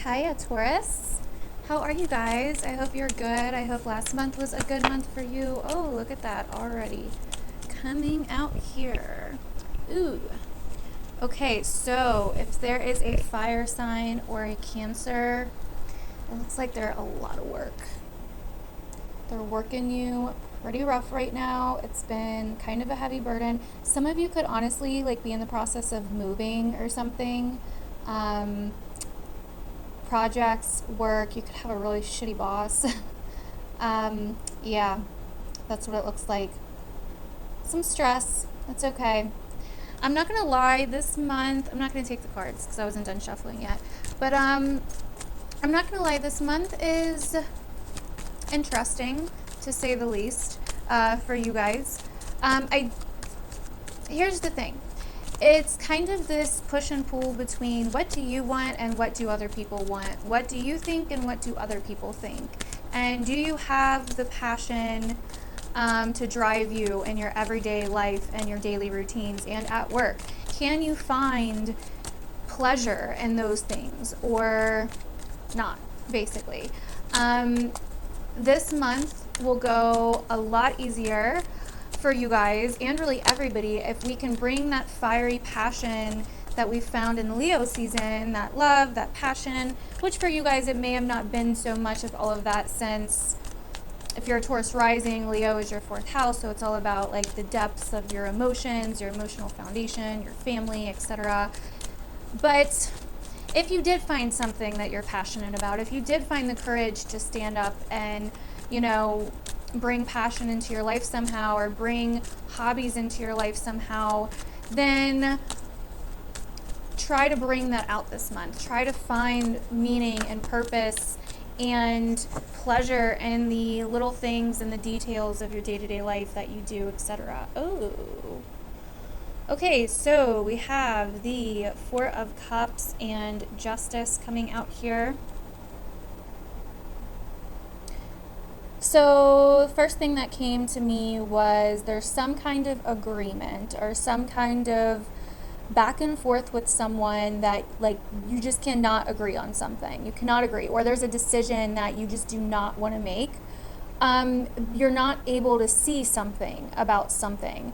Hiya, Taurus. How are you guys? I hope you're good. I hope last month was a good month for you. Oh, look at that already. Coming out here. Ooh. Okay, so if there is a fire sign or a Cancer, it looks like they're a lot of work. They're working you pretty rough right now. It's been kind of a heavy burden. Some of you could honestly be in the process of moving or something. Projects, work, you could have a really shitty boss. Yeah, that's what it looks like. Some stress, that's okay. I'm not gonna lie, this month, I'm not gonna take the cards because I wasn't done shuffling yet, but I'm not gonna lie, this month is interesting to say the least for you guys. Here's the thing. It's kind of this push and pull between what do you want and what do other people want? What do you think and what do other people think? And do you have the passion to drive you in your everyday life and your daily routines and at work? Can you find pleasure in those things or not, basically? This month will go a lot easier for you guys and really everybody if we can bring that fiery passion that we found in the Leo season, that love, that passion, which for you guys it may have not been so much of all of that, since if you're a Taurus rising, Leo is your fourth house, so it's all about the depths of your emotions, your emotional foundation, your family, etc. But if you did find something that you're passionate about, if you did find the courage to stand up and bring passion into your life somehow, or bring hobbies into your life somehow, then try to bring that out this month. Try to find meaning and purpose and pleasure in the little things and the details of your day-to-day life that you do, etc. Oh. Okay, so we have the Four of Cups and Justice coming out here. So the first thing that came to me was there's some kind of agreement or some kind of back and forth with someone that you just cannot agree on something. You cannot agree, or there's a decision that you just do not want to make. You're not able to see something about something.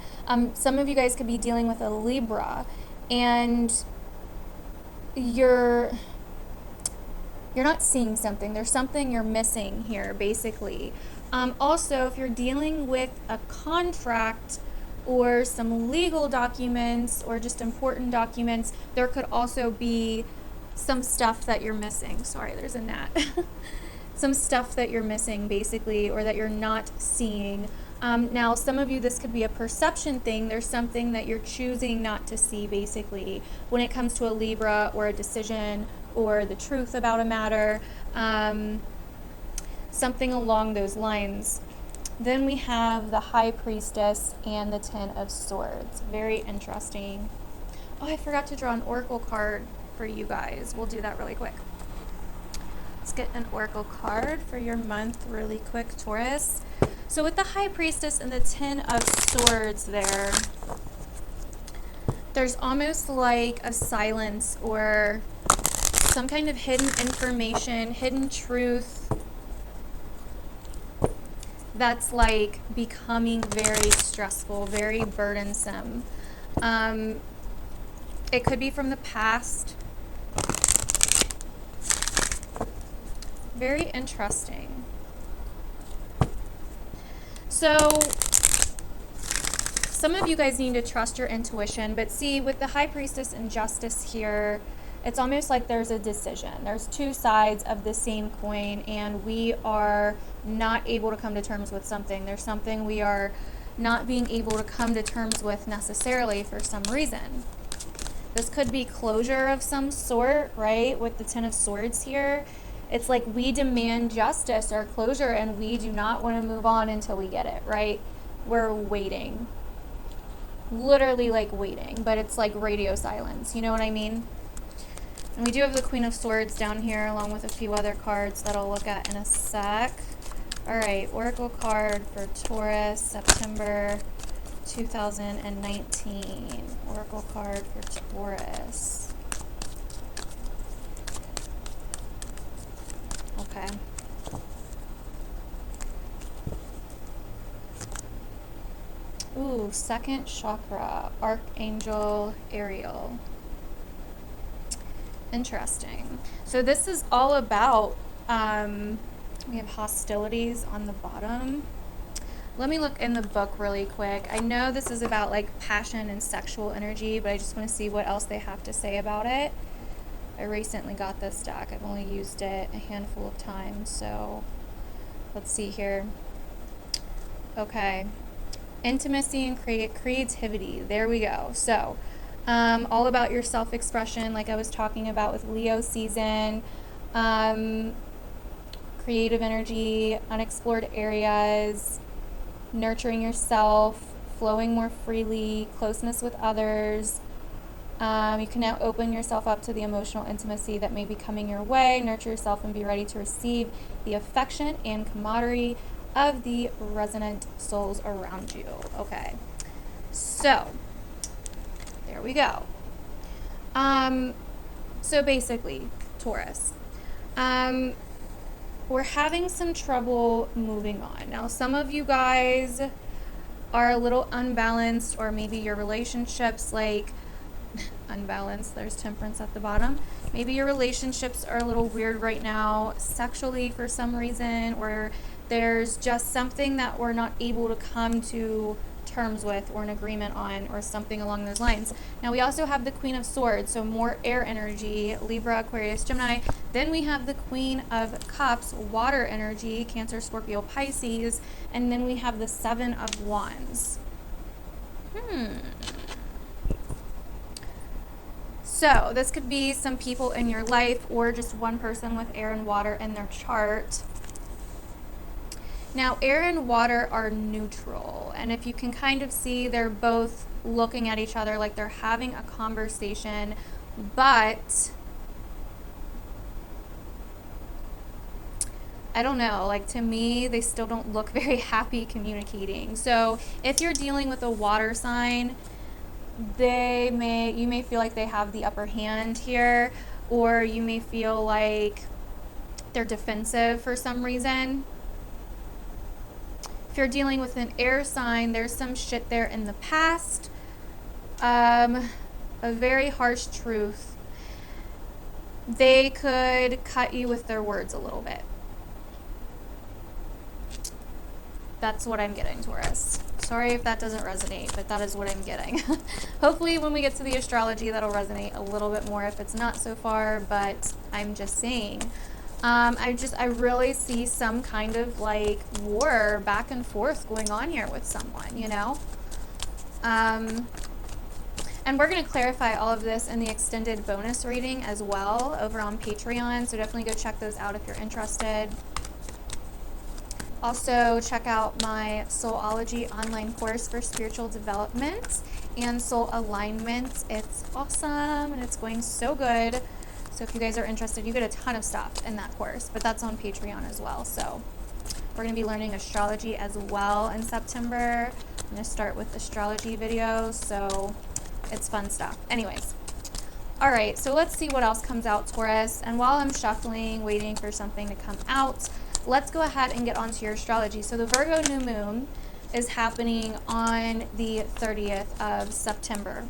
Some of you guys could be dealing with a Libra, and you're not seeing something. There's something you're missing here, basically. Also, if you're dealing with a contract or some legal documents or just important documents, there could also be some stuff that you're missing. Sorry, there's a gnat. Some stuff that you're missing, basically, or that you're not seeing. Now, some of you, this could be a perception thing. There's something that you're choosing not to see, basically, when it comes to a Libra or a decision or the truth about a matter, something along those lines. Then we have the High Priestess and the Ten of Swords. Very interesting. Oh, I forgot to draw an oracle card for you guys. We'll do that really quick. Let's get an oracle card for your month really quick, Taurus. So with the High Priestess and the Ten of Swords there's almost like a silence or some kind of hidden information, hidden truth that's becoming very stressful, very burdensome. It could be from the past. Very interesting. So some of you guys need to trust your intuition, but see, with the High Priestess and Justice here, it's almost like there's a decision. There's two sides of the same coin, and we are not able to come to terms with something. There's something we are not being able to come to terms with necessarily for some reason. This could be closure of some sort, right? With the Ten of Swords here, it's like we demand justice or closure, and we do not want to move on until we get it, right? We're waiting. Literally waiting, but it's like radio silence. You know what I mean? And we do have the Queen of Swords down here, along with a few other cards that I'll look at in a sec. All right, oracle card for Taurus, September 2019. Oracle card for Taurus. Ooh, second chakra, Archangel Ariel. Interesting. So this is all about, we have hostilities on the bottom. Let me look in the book really quick. I know this is about like passion and sexual energy, but I just want to see what else they have to say about it. I recently got this deck. I've only used it a handful of times, so let's see here. Okay. Intimacy and creativity. There we go. So, all about your self-expression, like I was talking about with Leo season. Creative energy, unexplored areas, nurturing yourself, flowing more freely, closeness with others. You can now open yourself up to the emotional intimacy that may be coming your way. Nurture yourself and be ready to receive the affection and camaraderie of the resonant souls around you. Okay, so there we go. So basically, Taurus, we're having some trouble moving on. Now, some of you guys are a little unbalanced, or maybe your relationships, like, unbalanced, there's temperance at the bottom. Maybe your relationships are a little weird right now, sexually for some reason, or there's just something that we're not able to come to terms with or an agreement on, or something along those lines. Now we also have the Queen of Swords, so more air energy, Libra, Aquarius, Gemini. Then we have the Queen of Cups, water energy, Cancer, Scorpio, Pisces. And then we have the Seven of Wands. So this could be some people in your life, or just one person with air and water in their chart. Now, air and water are neutral, and if you can kind of see, they're both looking at each other like they're having a conversation, but I don't know, like, to me, they still don't look very happy communicating. So if you're dealing with a water sign, you may feel like they have the upper hand here, or you may feel like they're defensive for some reason. If you're dealing with an air sign, there's some shit there in the past, a very harsh truth. They could cut you with their words a little bit. That's what I'm getting, Taurus. Sorry if that doesn't resonate, but that is what I'm getting. Hopefully when we get to the astrology, that'll resonate a little bit more if it's not so far, but I'm just saying. I really see some kind of like war back and forth going on here with someone, you know? And we're going to clarify all of this in the extended bonus reading as well over on Patreon, so definitely go check those out if you're interested. Also, check out my SOULOLOGY Online Course for spiritual development and soul alignment. It's awesome and it's going so good. So if you guys are interested, you get a ton of stuff in that course, but that's on Patreon as well. So we're going to be learning astrology as well in September. I'm going to start with astrology videos, so it's fun stuff. Anyways, all right, so let's see what else comes out, Taurus. And while I'm shuffling, waiting for something to come out, let's go ahead and get onto your astrology. So the Virgo new moon is happening on the 30th of September.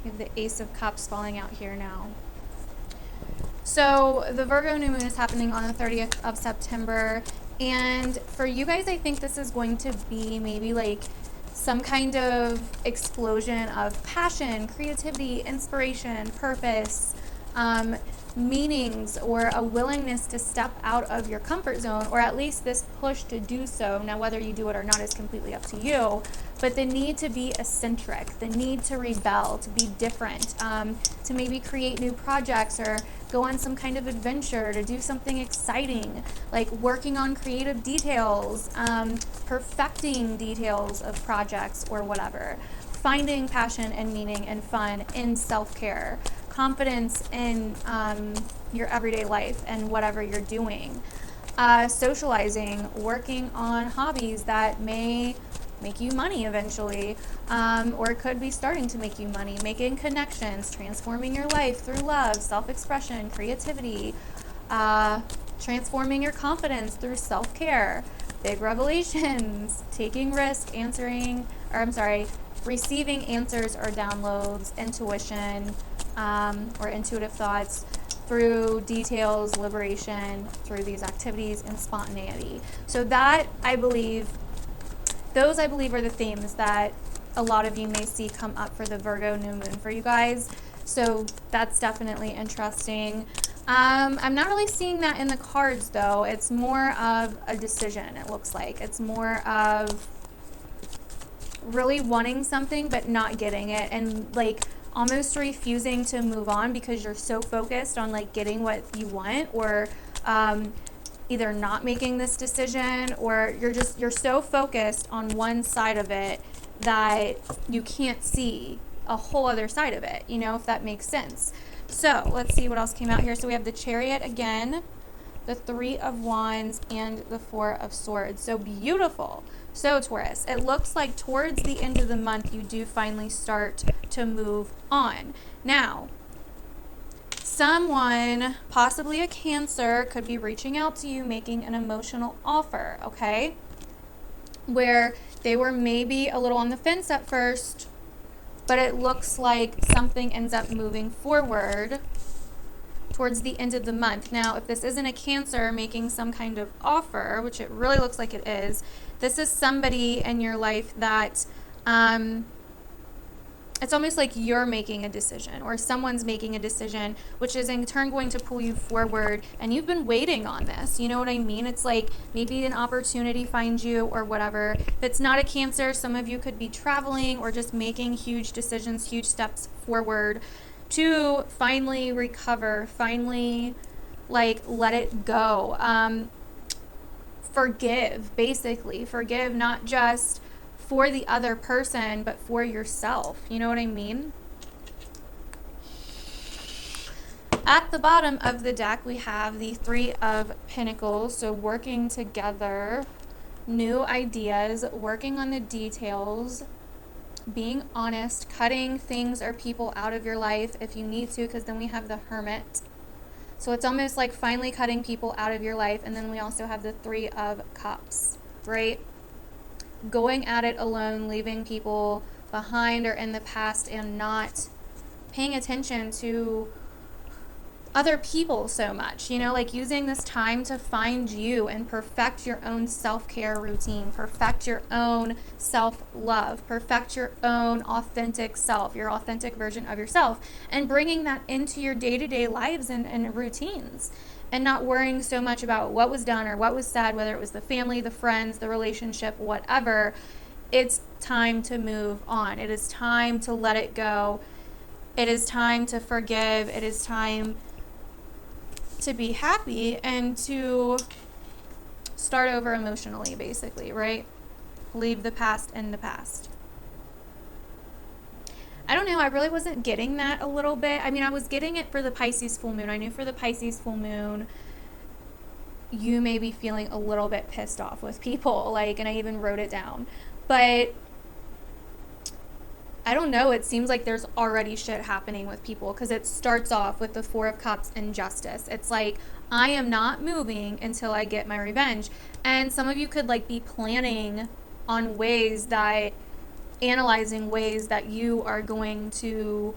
We have the Ace of Cups falling out here now. So the Virgo new moon is happening on the 30th of September. And for you guys, I think this is going to be maybe like some kind of explosion of passion, creativity, inspiration, purpose, meanings, or a willingness to step out of your comfort zone, or at least this push to do so. Now, whether you do it or not is completely up to you, but the need to be eccentric, the need to rebel, to be different, to maybe create new projects or go on some kind of adventure, to do something exciting, like working on creative details, perfecting details of projects or whatever, finding passion and meaning and fun in self-care, confidence in your everyday life and whatever you're doing, socializing, working on hobbies that may make you money eventually, or it could be starting to make you money, making connections, transforming your life through love, self-expression, creativity, transforming your confidence through self-care, big revelations, taking risk, receiving answers or downloads, intuition, or intuitive thoughts through details, liberation, through these activities, and spontaneity. So that, I believe are the themes that a lot of you may see come up for the Virgo new moon for you guys. So that's definitely interesting. I'm not really seeing that in the cards, though. It's more of a decision, it looks like. It's more of really wanting something but not getting it, and like almost refusing to move on because you're so focused on like getting what you want, or either not making this decision, or you're so focused on one side of it that you can't see a whole other side of it, if that makes sense. So let's see what else came out here. So we have the Chariot again, the Three of Wands, and the Four of Swords. So beautiful. So Taurus, it looks like towards the end of the month, you do finally start to move on. Now, someone, possibly a Cancer, could be reaching out to you, making an emotional offer, okay? Where they were maybe a little on the fence at first, but it looks like something ends up moving forward towards the end of the month. Now, if this isn't a Cancer making some kind of offer, which it really looks like it is, this is somebody in your life that it's almost like you're making a decision, or someone's making a decision, which is in turn going to pull you forward, and you've been waiting on this. You know what I mean? It's like maybe an opportunity finds you or whatever. If it's not a Cancer, some of you could be traveling or just making huge decisions, huge steps forward to finally recover, finally like let it go. Forgive, basically. Forgive not just for the other person, but for yourself. You know what I mean? At the bottom of the deck, we have the Three of Pentacles. So working together, new ideas, working on the details, being honest, cutting things or people out of your life if you need to, because then we have the Hermit. So it's almost like finally cutting people out of your life. And then we also have the Three of Cups, right? Going at it alone, leaving people behind or in the past, and not paying attention to other people so much, like using this time to find you and perfect your own self-care routine, perfect your own self-love, perfect your own authentic self, your authentic version of yourself, and bringing that into your day-to-day lives and routines, and not worrying so much about what was done or what was said, whether it was the family, the friends, the relationship, whatever. It's time to move on. It is time to let it go. It is time to forgive. It is time to be happy and to start over emotionally, basically, right? Leave the past in the past. I don't know, I really wasn't getting that a little bit. I mean, I was getting it for the Pisces full moon. I knew for the Pisces full moon, you may be feeling a little bit pissed off with people, and I even wrote it down. But I don't know, it seems like there's already shit happening with people, because it starts off with the Four of Cups and Justice. It's like, I am not moving until I get my revenge. And some of you could be planning on analyzing ways that you are going to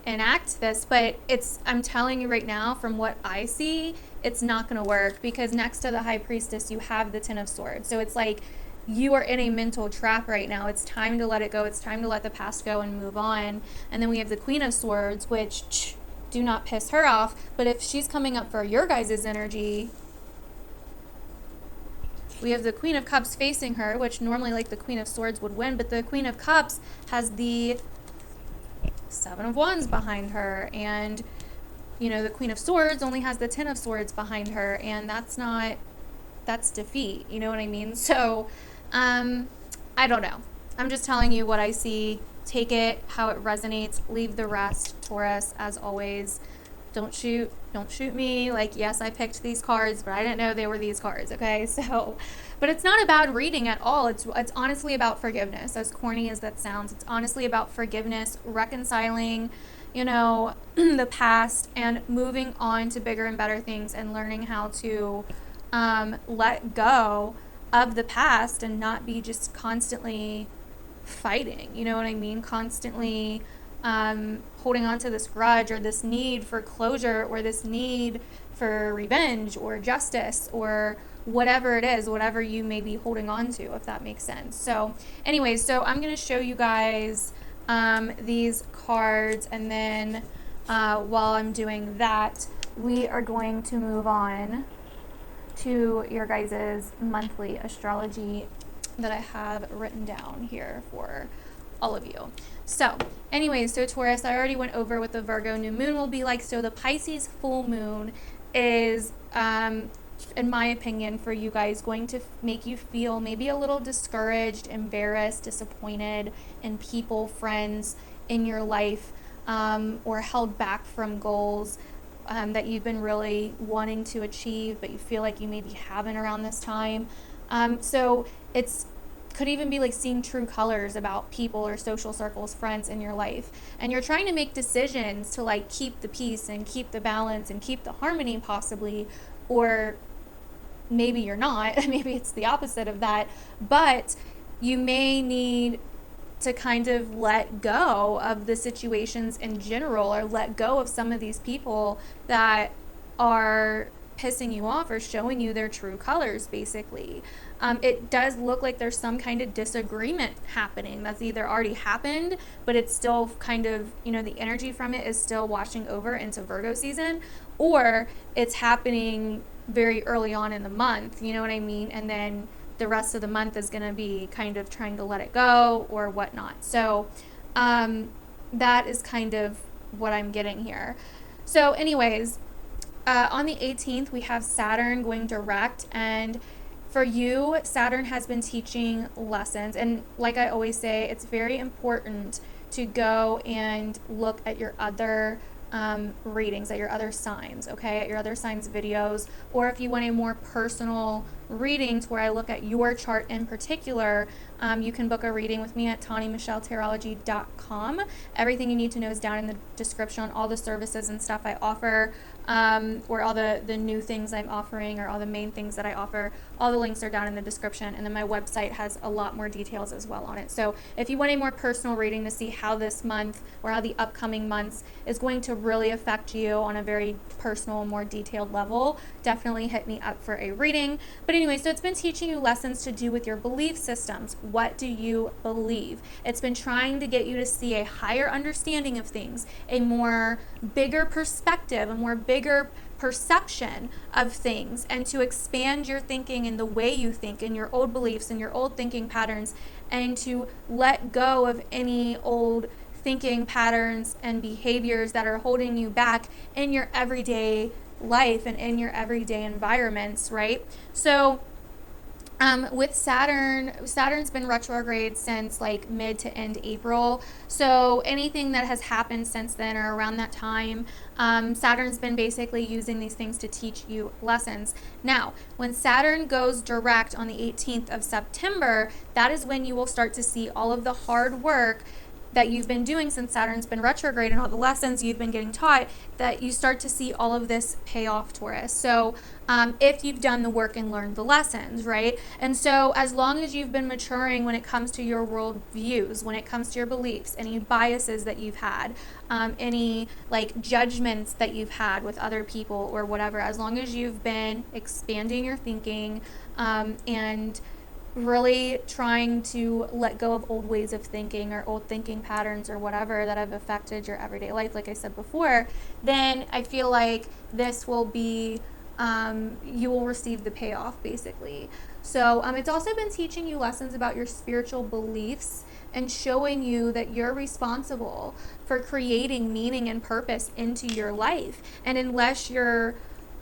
enact this, but I'm telling you right now, from what I see, it's not going to work, because next to the High Priestess, you have the Ten of Swords. So it's like, you are in a mental trap right now. It's time to let it go. It's time to let the past go and move on. And then we have the Queen of Swords, which do not piss her off. But if she's coming up for your guys' energy, we have the Queen of Cups facing her, which normally the Queen of Swords would win. But the Queen of Cups has the Seven of Wands behind her. And, the Queen of Swords only has the Ten of Swords behind her. And that's defeat. You know what I mean? So, I don't know. I'm just telling you what I see. Take it how it resonates. Leave the rest. Taurus, as always, don't shoot me. Yes, I picked these cards, but I didn't know they were these cards. Okay. So, but it's not a bad reading at all. It's honestly about forgiveness. As corny as that sounds, it's honestly about forgiveness, reconciling, the past, and moving on to bigger and better things, and learning how to let go of the past and not be just constantly fighting, you know what I mean? Constantly holding on to this grudge or this need for closure or this need for revenge or justice or whatever it is, whatever you may be holding on to, if that makes sense. So anyways, so I'm going to show you guys these cards, and then while I'm doing that, we are going to move on to your guys' monthly astrology that I have written down here for all of you. So anyways, so Taurus, I already went over what the Virgo new moon will be like. So the Pisces full moon is, in my opinion, for you guys, going to make you feel maybe a little discouraged, embarrassed, disappointed in people, friends in your life, or held back from goals that you've been really wanting to achieve, but you feel like you maybe haven't around this time. So it's could even be like seeing true colors about people or social circles, friends in your life. And you're trying to make decisions to like keep the peace and keep the balance and keep the harmony possibly, or maybe you're not, maybe it's the opposite of that, but you may need to kind of let go of the situations in general, or let go of some of these people that are pissing you off or showing you their true colors, basically. It does look like there's some kind of disagreement happening that's either already happened, but it's still kind of, you know, the energy from it is still washing over into Virgo season, or it's happening very early on in the month, you know what I mean? And then the rest of the month is going to be kind of trying to let it go or whatnot. So that is kind of what I'm getting here. So anyways, on the 18th, we have Saturn going direct, and for you, Saturn has been teaching lessons. And like I always say, it's very important to go and look at your other readings, at your other signs, okay, at your other signs videos, or if you want a more personal readings where I look at your chart in particular, you can book a reading with me at TawnyMichelleTarology.com. Everything you need to know is down in the description on all the services and stuff I offer, or all the new things I'm offering, or all the main things that I offer. All the links are down in the description, and then my website has a lot more details as well on it. So if you want a more personal reading to see how this month or how the upcoming months is going to really affect you on a very personal, more detailed level, definitely hit me up for a reading. But anyway, so it's been teaching you lessons to do with your belief systems. What do you believe? It's been trying to get you to see a higher understanding of things, a more bigger perspective, a more bigger perception of things, and to expand your thinking and the way you think and your old beliefs and your old thinking patterns, and to let go of any old thinking patterns and behaviors that are holding you back in your everyday life and in your everyday environments, right? So with Saturn's been retrograde since like mid to end April. So anything that has happened since then or around that time, Saturn's been basically using these things to teach you lessons. Now, when Saturn goes direct on the 18th of September, that is when you will start to see all of the hard work that you've been doing since Saturn's been retrograde and all the lessons you've been getting taught, that you start to see all of this pay off, Taurus. So if you've done the work and learned the lessons, right? And so as long as you've been maturing when it comes to your world views, when it comes to your beliefs, any biases that you've had, any like judgments that you've had with other people or whatever, as long as you've been expanding your thinking and really trying to let go of old ways of thinking or old thinking patterns or whatever that have affected your everyday life, like I said before, then I feel like this will be, you will receive the payoff, basically. So it's also been teaching you lessons about your spiritual beliefs and showing you that you're responsible for creating meaning and purpose into your life. And unless you're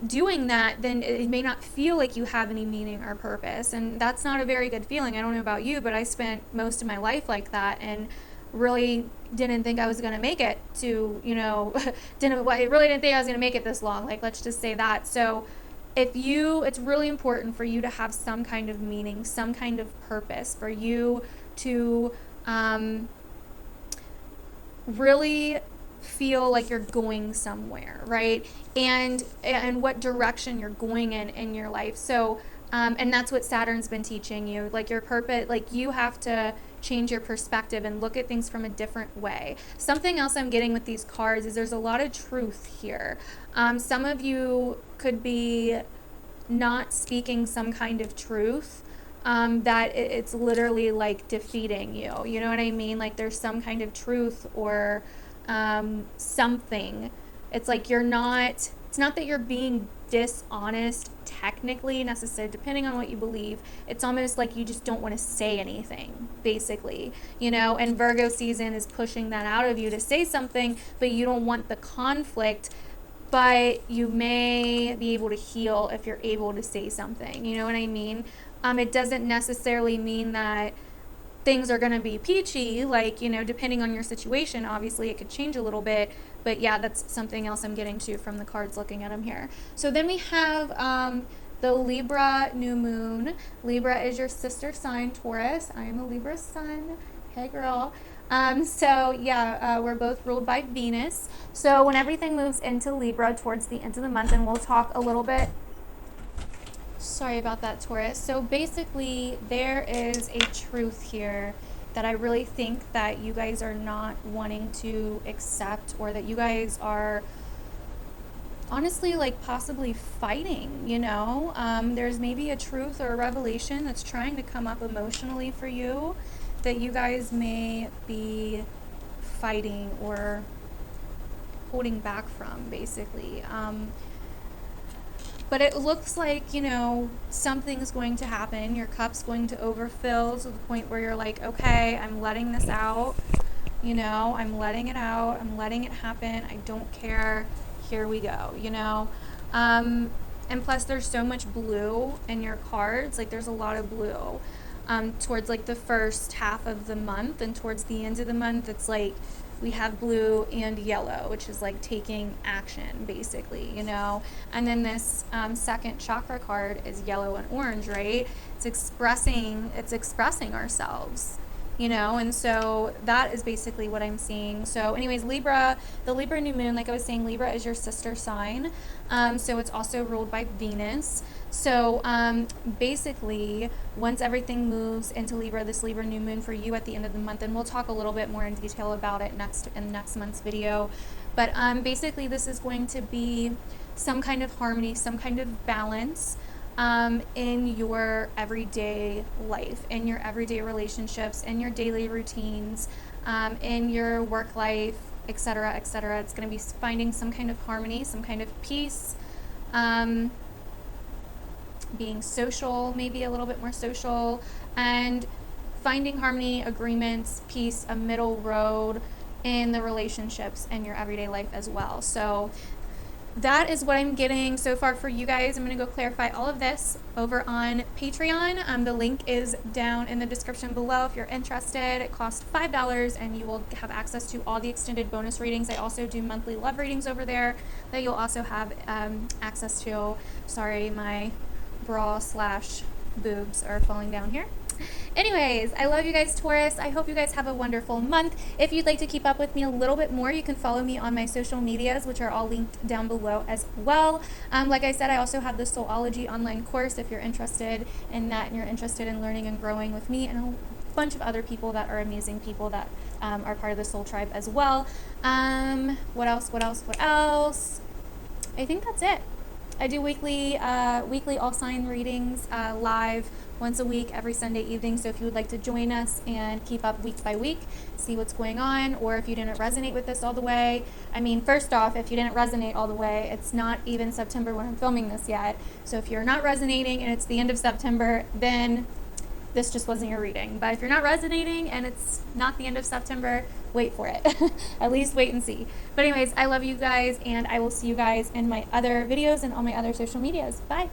doing that, then it may not feel like you have any meaning or purpose, and that's not a very good feeling. I don't know about you, but I spent most of my life like that and really didn't think I was going to make it to, you know, I really didn't think I was going to make it this long, like, let's just say that. So it's really important for you to have some kind of meaning, some kind of purpose, for you to really feel like you're going somewhere, right? And what direction you're going in your life. So And that's what Saturn's been teaching you. Like your purpose, like you have to change your perspective and look at things from a different way. Something else I'm getting with these cards is there's a lot of truth here. Some of you could be not speaking some kind of truth that it's literally like defeating you. You know what I mean? Like there's some kind of truth or something. It's like it's not that you're being dishonest technically necessarily, depending on what you believe. It's almost like you just don't want to say anything, basically, you know, and Virgo season is pushing that out of you to say something, but you don't want the conflict, but you may be able to heal if you're able to say something, you know what I mean? It doesn't necessarily mean that things are going to be peachy, like, you know, depending on your situation, obviously it could change a little bit, but yeah, that's something else I'm getting to from the cards looking at them here. So then we have the Libra new moon. Libra is your sister sign, Taurus. I am a Libra sun. Hey girl. We're both ruled by Venus. So when everything moves into Libra towards the end of the month, and we'll talk a little bit. Sorry about that, Taurus. So basically, there is a truth here that I really think that you guys are not wanting to accept, or that you guys are honestly like possibly fighting, you know? There's maybe a truth or a revelation that's trying to come up emotionally for you that you guys may be fighting or holding back from, basically. But it looks like, you know, something's going to happen. Your cup's going to overfill to the point where you're like, okay, I'm letting this out. You know, I'm letting it out. I'm letting it happen. I don't care. Here we go, you know. And plus there's so much blue in your cards. Like there's a lot of blue towards like the first half of the month, and towards the end of the month, it's like we have blue and yellow, which is like taking action, basically, you know. And then this second chakra card is yellow and orange, right? It's expressing ourselves, you know. And so that is basically what I'm seeing. So anyways, Libra, the Libra new moon, like I was saying, Libra is your sister sign. So it's also ruled by Venus. So basically, once everything moves into Libra, this Libra new moon for you at the end of the month, and we'll talk a little bit more in detail about it in next month's video. But basically, this is going to be some kind of harmony, some kind of balance in your everyday life, in your everyday relationships, in your daily routines, in your work life, etc., etc. It's going to be finding some kind of harmony, some kind of peace. Being social, maybe a little bit more social, and finding harmony, agreements, peace, a middle road in the relationships and your everyday life as well. So that is what I'm getting so far for you guys. I'm going to go clarify all of this over on Patreon. The link is down in the description below if you're interested. It costs $5 and you will have access to all the extended bonus readings. I also do monthly love readings over there that you'll also have access to. Sorry, my bra / boobs are falling down here. Anyways, I love you guys, Taurus. I hope you guys have a wonderful month. If you'd like to keep up with me a little bit more, you can follow me on my social medias, which are all linked down below as well. Like I said, I also have the SOULOLOGY Online Course if you're interested in that and you're interested in learning and growing with me and a bunch of other people that are amazing people that are part of the Soul Tribe as well. What else? I think that's it. I do weekly all sign readings live once a week every Sunday evening. So if you would like to join us and keep up week by week, see what's going on, or if you didn't resonate with this all the way, I mean, first off, if you didn't resonate all the way, it's not even September when I'm filming this yet. So if you're not resonating and it's the end of September, then this just wasn't your reading. But if you're not resonating and it's not the end of September, wait for it. At least wait and see. But anyways, I love you guys, and I will see you guys in my other videos and all my other social medias. Bye.